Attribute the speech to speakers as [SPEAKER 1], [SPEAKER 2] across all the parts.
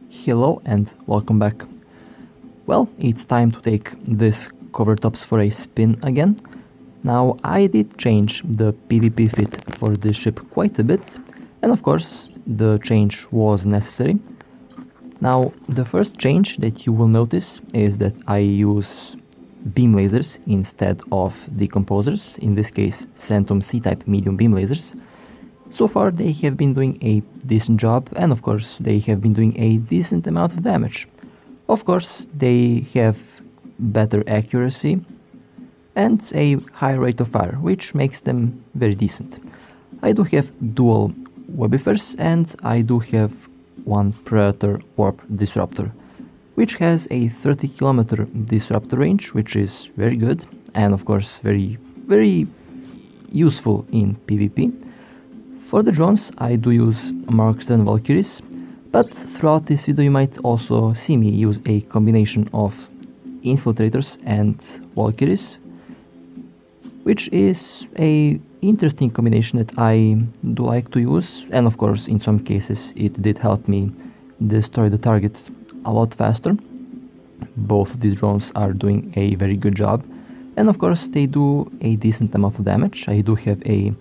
[SPEAKER 1] Hello and welcome back. Well, it's time to take this cover tops for a spin again. Now, I did change the PvP fit for this ship quite a bit, and of course, the change was necessary. Now, the first change that you will notice is that I use beam lasers instead of decomposers, in this case Centum C-type medium beam lasers. So far they have been doing a decent job, and of course they have been doing a decent amount of damage. Of course they have better accuracy and a higher rate of fire, which makes them very decent. I do have dual webifers and I do have one Predator Warp Disruptor, which has a 30 km disruptor range, which is very good and of course very useful in PvP. For the drones, I do use Marks and Valkyries, but throughout this video you might also see me use a combination of Infiltrators and Valkyries, which is a interesting combination that I do like to use, and of course in some cases it did help me destroy the target a lot faster. Both of these drones are doing a very good job, and of course they do a decent amount of damage. I do have a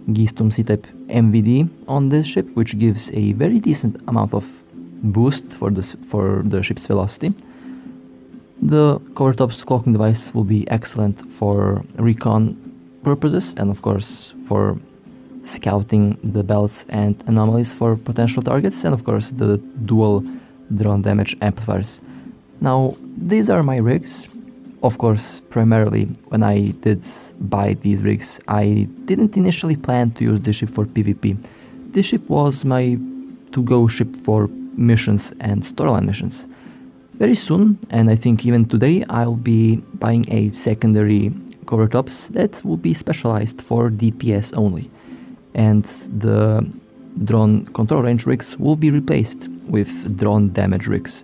[SPEAKER 1] Gistum C-type MVD on this ship, which gives a very decent amount of boost for the ship's velocity. The cover tops cloaking device will be excellent for recon purposes and of course for scouting the belts and anomalies for potential targets, and of course the dual drone damage amplifiers. Now these are my rigs. Of course, primarily when I did buy these rigs, I didn't initially plan to use this ship for PvP. This ship was my to-go ship for missions and storyline missions. Very soon, and I think even today, I'll be buying a secondary cover tops that will be specialized for DPS only. And the drone control range rigs will be replaced with drone damage rigs.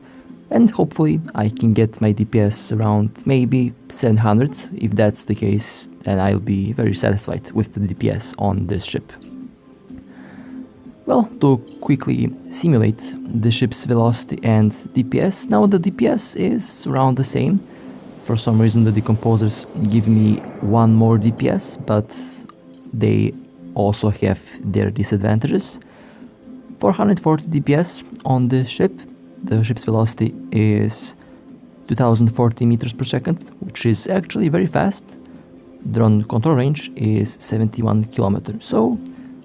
[SPEAKER 1] And hopefully I can get my DPS around maybe 700. If that's the case, then I'll be very satisfied with the DPS on this ship. Well, to quickly simulate the ship's velocity and DPS, now the DPS is around the same. For some reason the decomposers give me one more DPS, but they also have their disadvantages. 440 DPS on this ship. The ship's velocity is 2040 meters per second, which is actually very fast. Drone control range is 71 kilometers, so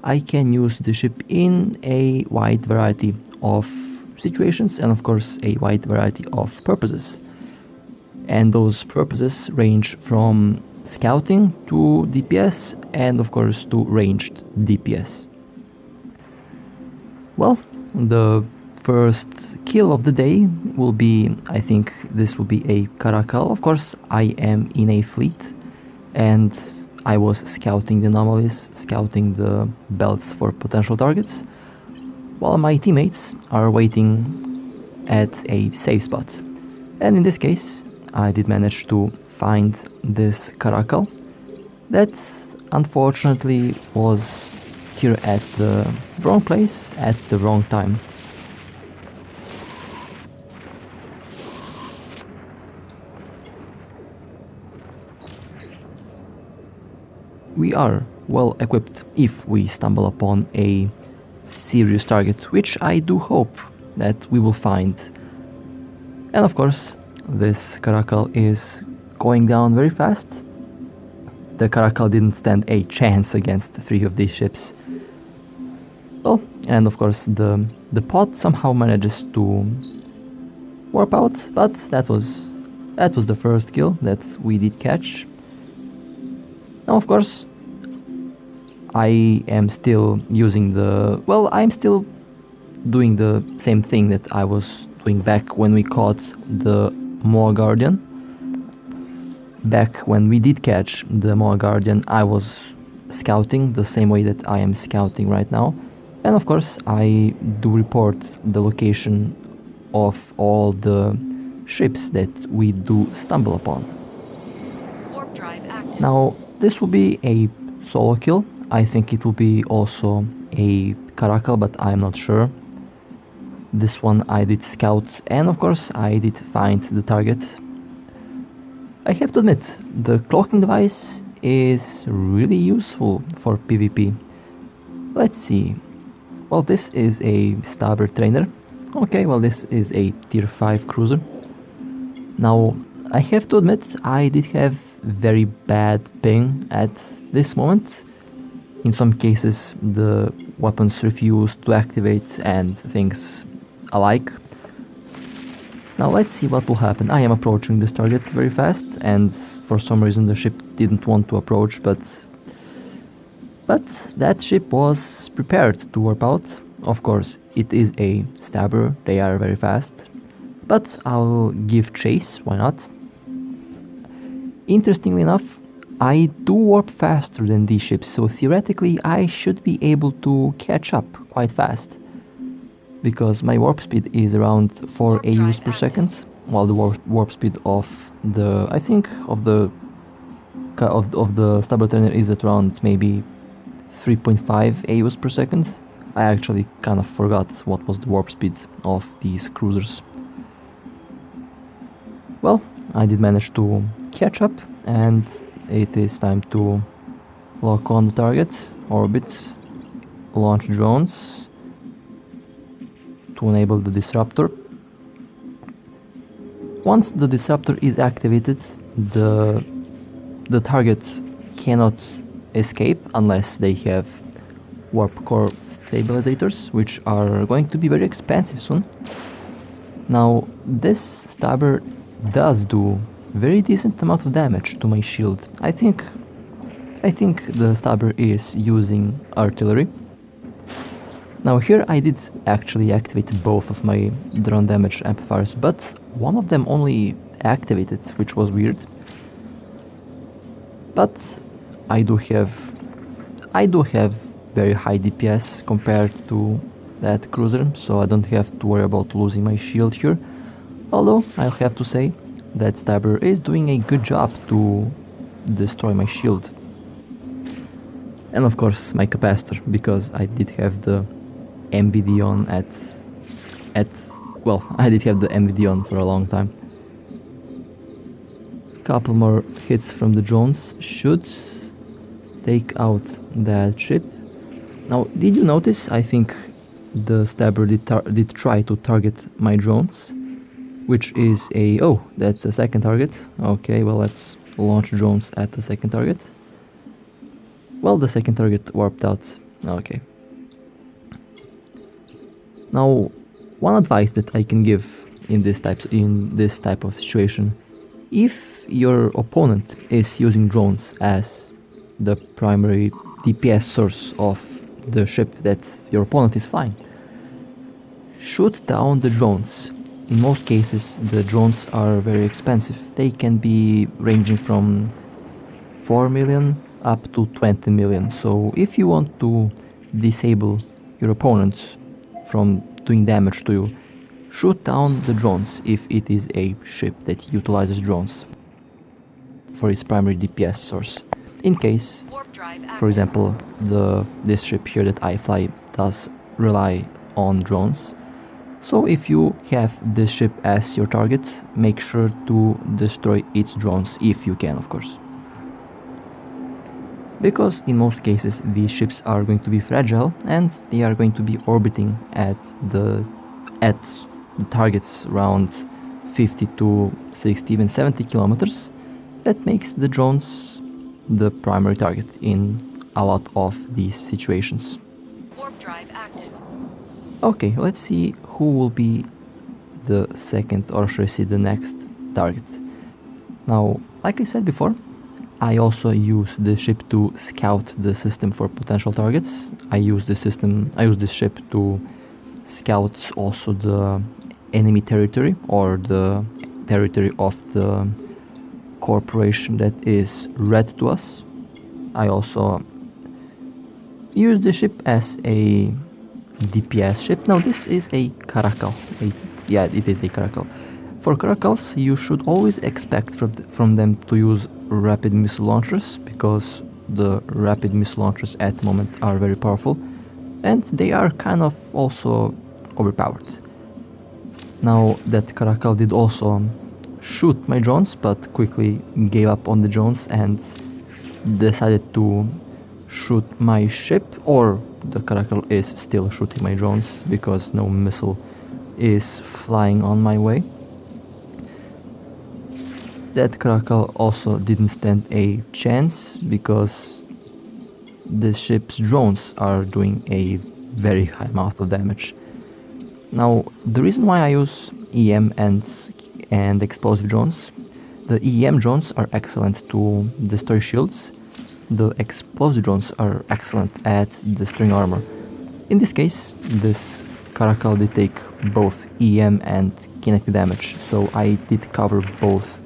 [SPEAKER 1] I can use the ship in a wide variety of situations and of course a wide variety of purposes. And those purposes range from scouting to DPS and of course to ranged DPS. Well, the first kill of the day will be, I think this will be a Caracal. Of course I am in a fleet and I was scouting the anomalies, scouting the belts for potential targets, while my teammates are waiting at a safe spot. And in this case I did manage to find this Caracal that unfortunately was here at the wrong place at the wrong time. We are well equipped if we stumble upon a serious target, which I do hope that we will find. And of course, this Caracal is going down very fast. The Caracal didn't stand a chance against three of these ships. Well, and of course the pod somehow manages to warp out, but that was the first kill that we did catch. Now of course I am still using I'm still doing the same thing that I was doing back when we caught the Moa Guardian. Back when we did catch the Moa Guardian, I was scouting the same way that I am scouting right now. And of course I do report the location of all the ships that we do stumble upon.
[SPEAKER 2] Warp drive active.
[SPEAKER 1] Now this will be a solo kill. I think it will be also a Caracal, but I'm not sure. This one I did scout, and of course I did find the target. I have to admit, the cloaking device is really useful for PvP. Let's see. Well, this is a stabber trainer. Okay, well, this is a tier 5 cruiser. Now, I have to admit, I did have very bad ping at this moment. In some cases, the weapons refuse to activate and things alike. Now let's see what will happen. I am approaching this target very fast, and for some reason the ship didn't want to approach, but that ship was prepared to warp out. Of course, it is a stabber, they are very fast, but I'll give chase, why not? Interestingly enough, I do warp faster than these ships, so theoretically I should be able to catch up quite fast, because my warp speed is around 4 AUs per second, while the warp speed of the, I think, of the stabber trainer is at around maybe 3.5 AUs per second. I actually kind of forgot what was the warp speed of these cruisers. Well, I did manage to catch up, and it is time to lock on the target, orbit, launch drones to enable the disruptor. Once the disruptor is activated, the target cannot escape unless they have warp core stabilizers, which are going to be very expensive soon. Now, this stabber does do very decent amount of damage to my shield. I think the stabber is using artillery. Now here I did actually activate both of my drone damage amplifiers, but one of them only activated, which was weird. But I do have very high DPS compared to that cruiser, so I don't have to worry about losing my shield here. Although I'll have to say that stabber is doing a good job to destroy my shield. And of course my capacitor, because I did have the MVD on well, I did have the MVD on for a long time. Couple more hits from the drones should take out that ship. Now, did you notice? I think the stabber did try to target my drones, which is a... oh, that's a second target. Okay, well, let's launch drones at the second target. Well, the second target warped out. Okay. Now, one advice that I can give in this type of situation: if your opponent is using drones as the primary DPS source of the ship that your opponent is flying, shoot down the drones. In most cases, the drones are very expensive. They can be ranging from 4 million up to 20 million. So if you want to disable your opponent from doing damage to you, shoot down the drones if it is a ship that utilizes drones for its primary DPS source. In case, for example, this ship here that I fly does rely on drones. So if you have this ship as your target, make sure to destroy its drones if you can, of course. Because in most cases these ships are going to be fragile and they are going to be orbiting at the targets around 50 to 60, even 70 kilometers. That makes the drones the primary target in a lot of these situations.
[SPEAKER 2] Warp drive active.
[SPEAKER 1] Okay, let's see who will be the second, or should I say the next target. Now, like I said before, I also use the ship to scout the system for potential targets. I use this ship to scout also the enemy territory, or the territory of the corporation that is red to us. I also use the ship as a DPS ship. Now this is a Caracal. Yeah, it is a Caracal. For Caracals, you should always expect from them to use rapid missile launchers, because the rapid missile launchers at the moment are very powerful, and they are kind of also overpowered. Now that Caracal did also shoot my drones, but quickly gave up on the drones and decided to shoot my ship, or the Caracal is still shooting my drones because no missile is flying on my way. That Caracal also didn't stand a chance because the ship's drones are doing a very high amount of damage. Now, the reason why I use EM and explosive drones, the EM drones are excellent to destroy shields, the explosive drones are excellent at destroying armor. In this case, this Caracal did take both EM and kinetic damage, so I did cover both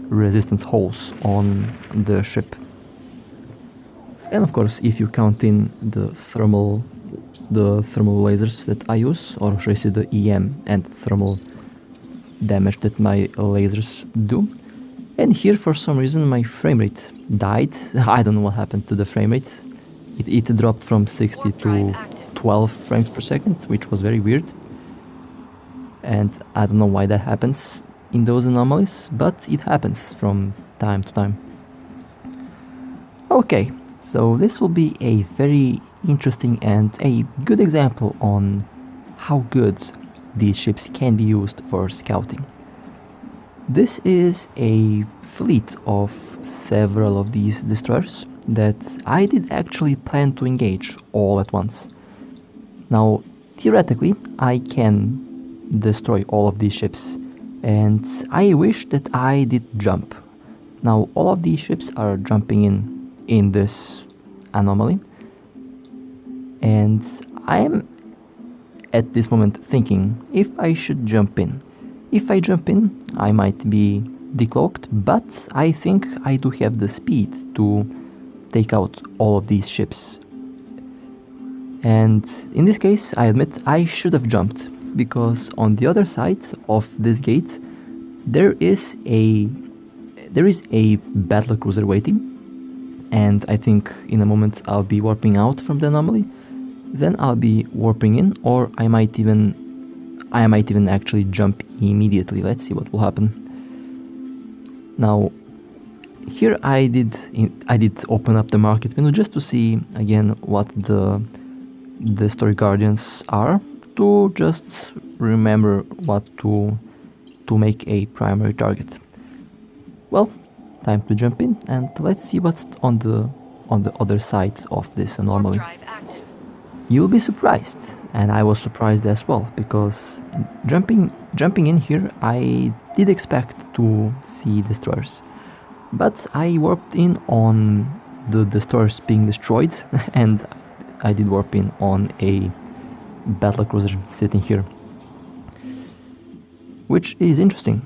[SPEAKER 1] resistance holes on the ship. And of course, if you count in the thermal lasers that I use, or should I say the EM and thermal damage that my lasers do. And here for some reason my frame rate died. I don't know what happened to the frame rate. It dropped from 60 to 12 frames per second, which was very weird. And I don't know why that happens in those anomalies, but it happens from time to time. Okay, so this will be a very interesting and a good example on how good these ships can be used for scouting. This is a fleet of several of these destroyers that I did actually plan to engage all at once. Now, theoretically, I can destroy all of these ships, and I wish that I did jump. Now, all of these ships are jumping in this anomaly, and I am at this moment thinking if I should jump in. If I jump in, I might be decloaked, but I think I do have the speed to take out all of these ships. And in this case, I admit I should have jumped, because on the other side of this gate there is a battlecruiser waiting, and I think in a moment I'll be warping out from the anomaly. Then I'll be warping in, or I might even actually jump immediately. Let's see what will happen. Now, here I did open up the market window just to see again what the story guardians are, to just remember what to make a primary target. Well, time to jump in and let's see what's on the other side of this anomaly. You'll be surprised, and I was surprised as well, because jumping in here I did expect to see destroyers, but I warped in on the destroyers being destroyed and I did warp in on a battlecruiser sitting here, which is interesting.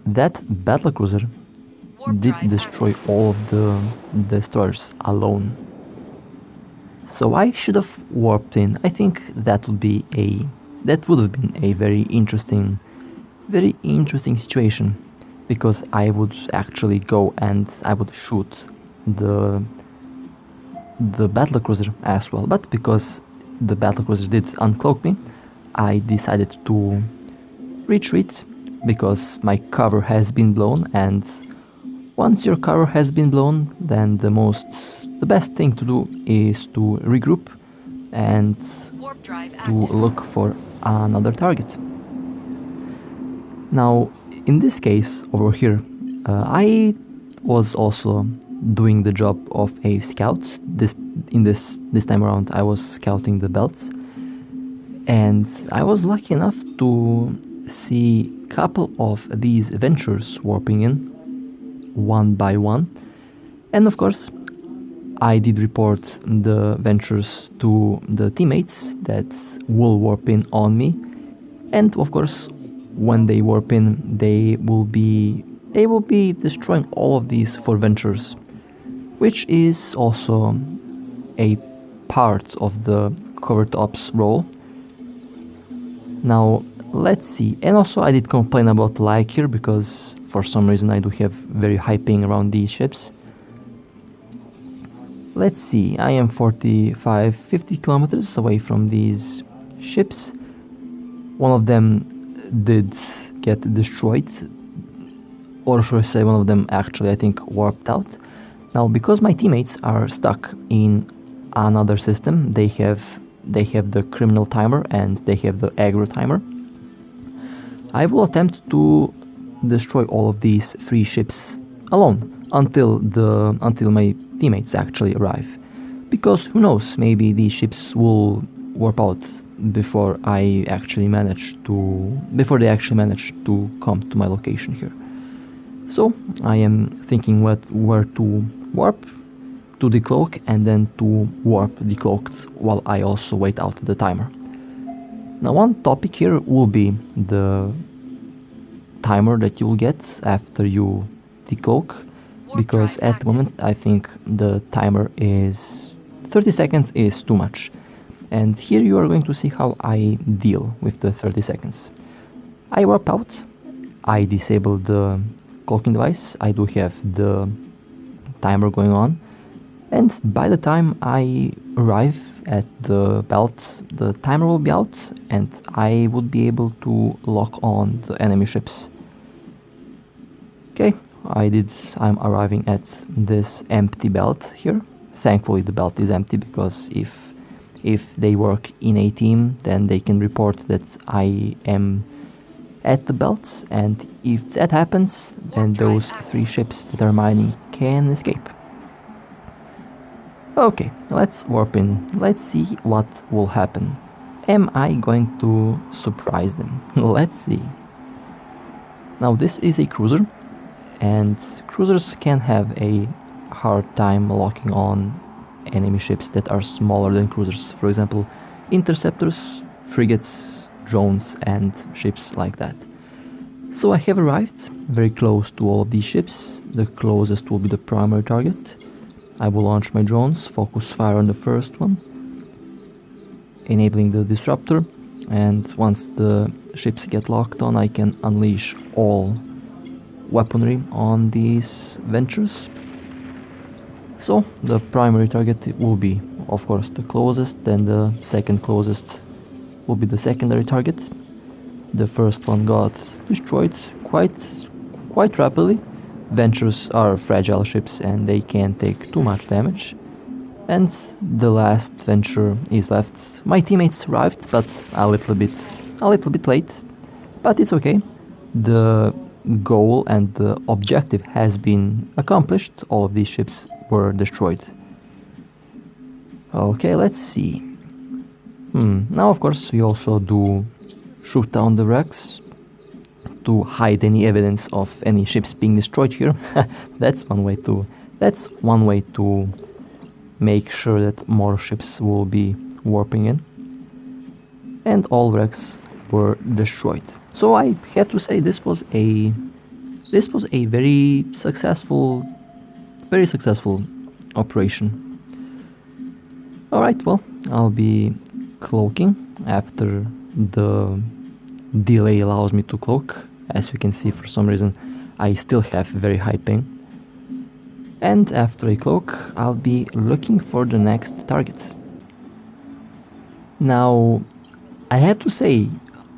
[SPEAKER 1] That battlecruiser did destroy all of the destroyers alone. So I should have warped in. I think that would have been a very interesting situation, because I would actually go and I would shoot the battlecruiser as well. But because the battlecruiser did uncloak me, I decided to retreat, because my cover has been blown, and once your cover has been blown, then the best thing to do is to regroup and to look for another target. Now, in this case over here, I was also doing the job of a scout. This time around I was scouting the belts, and I was lucky enough to see a couple of these ventures warping in one by one, and of course I did report the ventures to the teammates that will warp in on me, and of course when they warp in they will be destroying all of these 4 ventures, which is also a part of the covert ops role. Now let's see, and also I did complain about lag here, because for some reason I do have very high ping around these ships. Let's see, I am 50 kilometers away from these ships. One of them did get destroyed, or should I say one of them actually, I think, warped out. Now, because my teammates are stuck in another system, they have the criminal timer and they have the aggro timer. I will attempt to destroy all of these 3 ships alone until my teammates actually arrive. Because who knows, maybe these ships will warp out before they actually manage to come to my location here. So I am thinking where to warp to the cloak and then to warp the cloaked while I also wait out the timer. Now, one topic here will be the timer that you will get after you decloak, because at the moment I think the timer is 30 seconds is too much. And here you are going to see how I deal with the 30 seconds. I warp out, I disable the cloaking device, I do have the timer going on, and by the time I arrive at the belt, the timer will be out and I would be able to lock on the enemy ships. Okay, I'm arriving at this empty belt here. Thankfully the belt is empty, because if they work in a team, then they can report that I am at the belts, and if that happens, then those 3 ships that are mining can escape. Okay, let's warp in. Let's see what will happen. Am I going to surprise them? Let's see. Now, this is a cruiser, and cruisers can have a hard time locking on enemy ships that are smaller than cruisers. For example, interceptors, frigates, drones, and ships like that. So I have arrived very close to all of these ships. The closest will be the primary target. I will launch my drones, focus fire on the first one, enabling the disruptor, and once the ships get locked on, I can unleash all weaponry on these ventures. So the primary target will be, of course, the closest, then the second closest will be the secondary target. The first one got destroyed quite rapidly. Ventures are fragile ships and they can't take too much damage. And the last venture is left. My teammates arrived, but a little bit late, but it's okay. The goal and the objective has been accomplished. All of these ships were destroyed. Okay, let's see. Now, of course, we also do shoot down the wrecks to hide any evidence of any ships being destroyed here. That's one way to make sure that more ships will be warping in. And all wrecks were destroyed. So I have to say this was a very successful operation. Alright, well, I'll be cloaking after the delay allows me to cloak. As you can see, for some reason I still have very high ping. And after I cloak, I'll be looking for the next target. Now, I have to say,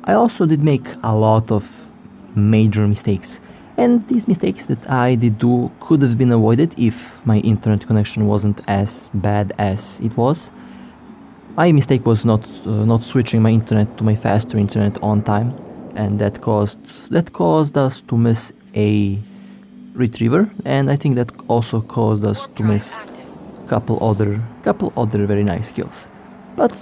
[SPEAKER 1] I also did make a lot of major mistakes. And these mistakes that I did do could have been avoided if my internet connection wasn't as bad as it was. My mistake was not switching my internet to my faster internet on time, and that caused us to miss a retriever, and I think that also caused us to miss couple other very nice kills. But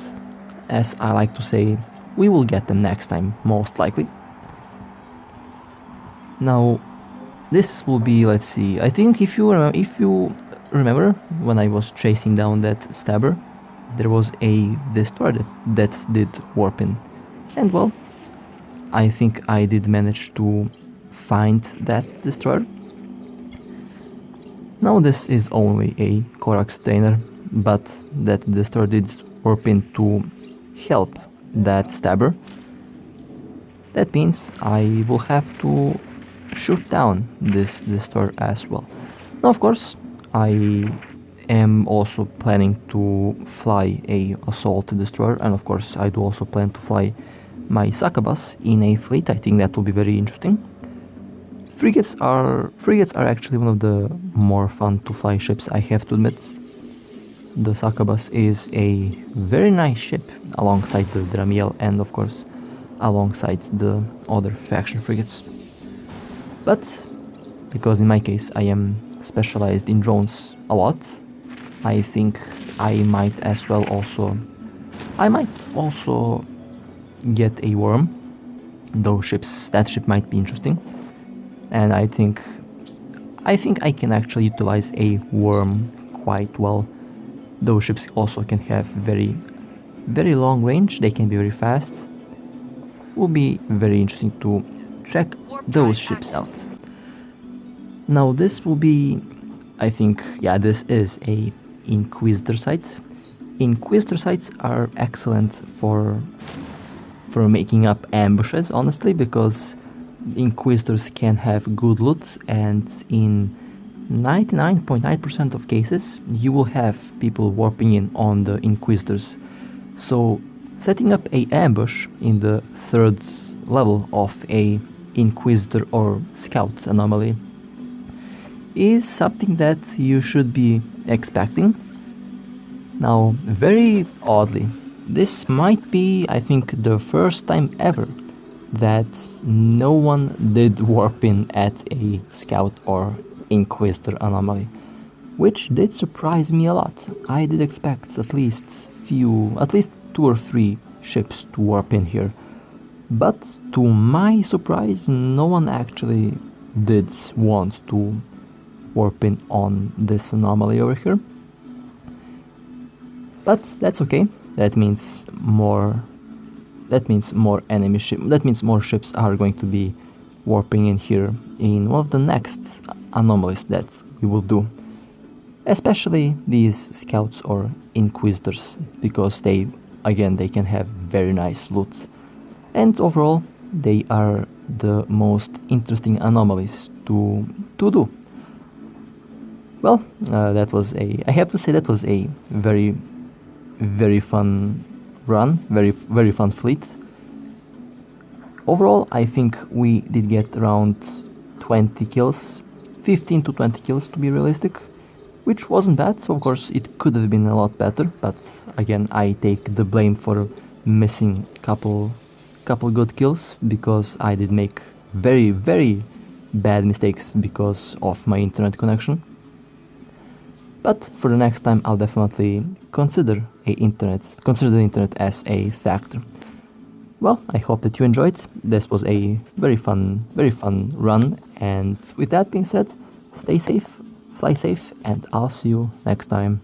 [SPEAKER 1] as I like to say, we will get them next time, most likely. Now, this will be, let's see, I think if you remember when I was chasing down that stabber, there was a destroyer that did warp in. And well, I think I did manage to find that destroyer. Now this is only a Corax trainer, but that destroyer did warp in to help that stabber. That means I will have to shoot down this destroyer as well. Now, of course, I am also planning to fly a assault destroyer, and of course I do also plan to fly my succubus in a fleet. I think that will be very interesting. Frigates are actually one of the more fun to fly ships, I have to admit. The succubus is a very nice ship alongside the Dramiel and of course alongside the other faction frigates. But because in my case I am specialized in drones a lot, I think I might also get a worm. That ship might be interesting. And I think I can actually utilize a worm quite well. Those ships also can have very, very long range. They can be very fast. Will be very interesting to check those ships out. Now this will be, I think, yeah, this is a Inquisitor site. Inquisitor sites are excellent for making up ambushes, honestly, because Inquisitors can have good loot, and in 99.9% of cases you will have people warping in on the Inquisitors. So setting up a ambush in the 3rd level of a Inquisitor or Scout anomaly is something that you should be expecting. Now, very oddly, this might be, I think, the first time ever that no one did warp in at a Scout or Inquisitor anomaly, which did surprise me a lot. I did expect at least 2 or 3 ships to warp in here, but to my surprise, no one actually did want to warp in on this anomaly over here. But that's okay. That means more ships are going to be warping in here in one of the next anomalies that we will do. Especially these Scouts or Inquisitors, because they can have very nice loot. And overall, they are the most interesting anomalies to do. Well, I have to say that was a very, very fun run, very, very fun fleet. Overall, I think we did get around 20 kills, 15 to 20 kills to be realistic, which wasn't bad. So of course it could have been a lot better, but again, I take the blame for missing couple good kills, because I did make very, very bad mistakes because of my internet connection. But for the next time, I'll definitely consider the internet as a factor. Well, I hope that you enjoyed. This was a very fun run. And with that being said, stay safe, fly safe, and I'll see you next time.